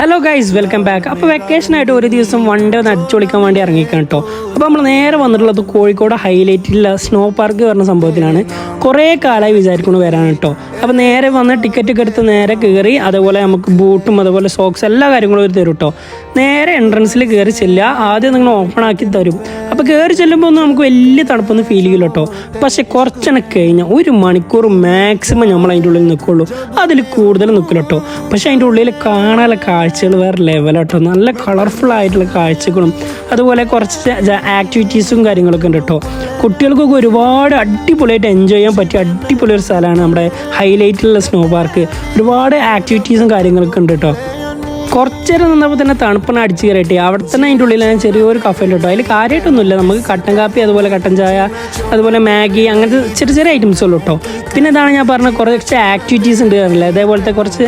Hello guys, welcome back. അപ്പോൾ വെക്കേഷനായിട്ട് ഒരു ദിവസം വൺ ഡേ ഒന്ന് അടിച്ചൊളിക്കാൻ വേണ്ടി ഇറങ്ങിക്കാൻ കേട്ടോ. അപ്പോൾ നമ്മൾ നേരെ വന്നിട്ടുള്ളത് കോഴിക്കോട് ഹൈലൈറ്റിലുള്ള സ്നോ പാർക്ക് പറഞ്ഞ സംഭവത്തിലാണ്. കുറേ കാലമായി വിചാരിക്കുന്നു വരാൻ കേട്ടോ. അപ്പോൾ നേരെ വന്ന് ടിക്കറ്റ് ഒക്കെ എടുത്ത് നേരെ കയറി, അതേപോലെ നമുക്ക് ബൂട്ടും അതുപോലെ സോക്സ് എല്ലാ കാര്യങ്ങളും അവർ തരും കേട്ടോ. നേരെ എൻട്രൻസിൽ കയറി ചെല്ലുക. ആദ്യം നിങ്ങൾ ഓപ്പൺ ആക്കി തരും. അപ്പോൾ കയറി ചെല്ലുമ്പോൾ ഒന്നും നമുക്ക് വലിയ തണുപ്പൊന്നും ഫീൽ ചെയ്യില്ല കേട്ടോ. പക്ഷേ കുറച്ചെണ്ണം കഴിഞ്ഞാൽ 1 മണിക്കൂർ മാക്സിമം നമ്മൾ അതിൻ്റെ ഉള്ളിൽ നിൽക്കുള്ളൂ. അതിൽ കൂടുതൽ നിൽക്കില്ല കേട്ടോ. പക്ഷേ അതിൻ്റെ ഉള്ളിൽ കാണാനുള്ള കാഴ്ചകൾ വേറെ ലെവലാട്ടോ. നല്ല കളർഫുൾ ആയിട്ടുള്ള കാഴ്ചകളും അതുപോലെ കുറച്ച് ആക്ടിവിറ്റീസും കാര്യങ്ങളൊക്കെ ഉണ്ട് കേട്ടോ. കുട്ടികൾക്കൊക്കെ ഒരുപാട് അടിപൊളിയായിട്ട് എൻജോയ് ചെയ്യാൻ പറ്റിയ അടിപൊളി ഒരു സ്ഥലമാണ് നമ്മുടെ ഹൈലൈറ്റിലുള്ള സ്നോ പാർക്ക്. ഒരുപാട് ആക്ടിവിറ്റീസും കാര്യങ്ങളൊക്കെ ഉണ്ട് കേട്ടോ. കുറച്ചേരം നിന്നപ്പോൾ തന്നെ തണുപ്പിനെ അടിച്ച് കയറിയിട്ട് അവിടെ തന്നെ അതിൻ്റെ ഉള്ളിൽ ഞാൻ ചെറിയൊരു കഫേ കേട്ടോ. അതിൽ കാര്യമായിട്ടൊന്നുമില്ല. നമുക്ക് കട്ടൻ കാപ്പി അതുപോലെ കട്ടൻ ചായ അതുപോലെ മാഗി അങ്ങനത്തെ ചെറിയ ചെറിയ ഐറ്റംസ് ഉള്ളൂ കേട്ടോ. പിന്നെ ഇതാണ് ഞാൻ പറഞ്ഞ കുറച്ച് ആക്ടിവിറ്റീസ് ഉണ്ട് അറിയില്ല. അതേപോലത്തെ കുറച്ച്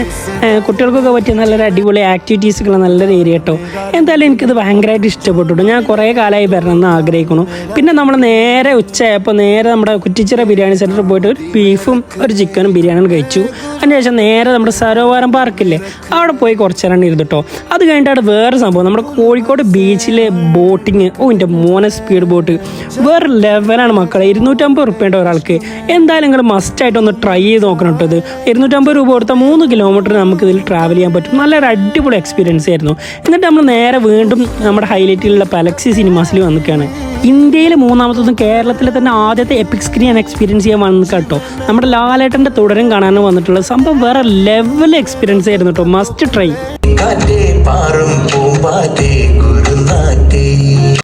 കുട്ടികൾക്കൊക്കെ പറ്റിയ നല്ലൊരു അടിപൊളി ആക്ടിവിറ്റീസൊക്കെയുള്ള നല്ലൊരു ഏരിയ കേട്ടോ. എന്തായാലും എനിക്കിത് ഭയങ്കരമായിട്ട് ഇഷ്ടപ്പെട്ടു. ഞാൻ കുറേ കാലമായി വരണമെന്ന് ആഗ്രഹിക്കുന്നു. പിന്നെ നമ്മൾ നേരെ ഉച്ചയായപ്പോൾ നേരെ നമ്മുടെ കുറ്റിച്ചിറ ബിരിയാണി സെൻറ്ററിൽ പോയിട്ട് ഒരു ബീഫും ഒരു ചിക്കനും ബിരിയാണിയും കഴിച്ചു. അതിനുശേഷം നേരെ നമ്മുടെ സരോവരം പാർക്കില്ലേ അവിടെ പോയി കുറച്ച് നേരം ഇരുന്നു കേട്ടോ. അത് കഴിഞ്ഞിട്ട് വേറെ സംഭവം നമ്മുടെ കോഴിക്കോട് ബീച്ചിലെ ബോട്ടിങ്. എൻ്റെ മോനെ സ്പീഡ് ബോട്ട് വേറെ ലെവലാണ് മക്കളെ. 250 റുപ്യ ഒരാൾക്ക്. എന്തായാലും നിങ്ങൾ മസ്റ്റായിട്ട് ഒന്ന് ട്രൈ ചെയ്ത് നോക്കണം കേട്ടോ. ഇത് 250 രൂപ കൊടുത്താൽ 3 കിലോമീറ്റർ നമുക്ക് ഇതിൽ ട്രാവൽ ചെയ്യാൻ പറ്റും. നല്ലൊരു അടിപൊളി എക്സ്പീരിയൻസ് ആയിരുന്നു. എന്നിട്ട് നമ്മൾ നേരെ വീണ്ടും നമ്മുടെ ഹൈലൈറ്റിലുള്ള പാലക്സി സിനിമാസിൽ വന്നിക്കുകയാണ്. ഇന്ത്യയിൽ 3ാമത്തതും കേരളത്തിലെ തന്നെ ആദ്യത്തെ എപ്പിക് സ്ക്രീൻ എക്സ്പീരിയൻസ് ചെയ്യാൻ വന്നു കേട്ടോ. നമ്മുടെ ലാലേട്ടൻ്റെ തുടരും കാണാനും വന്നിട്ടുള്ള സംഭവം വേറെ ലെവൽ എക്സ്പീരിയൻസ് ആയിരുന്നു കേട്ടോ. Must try.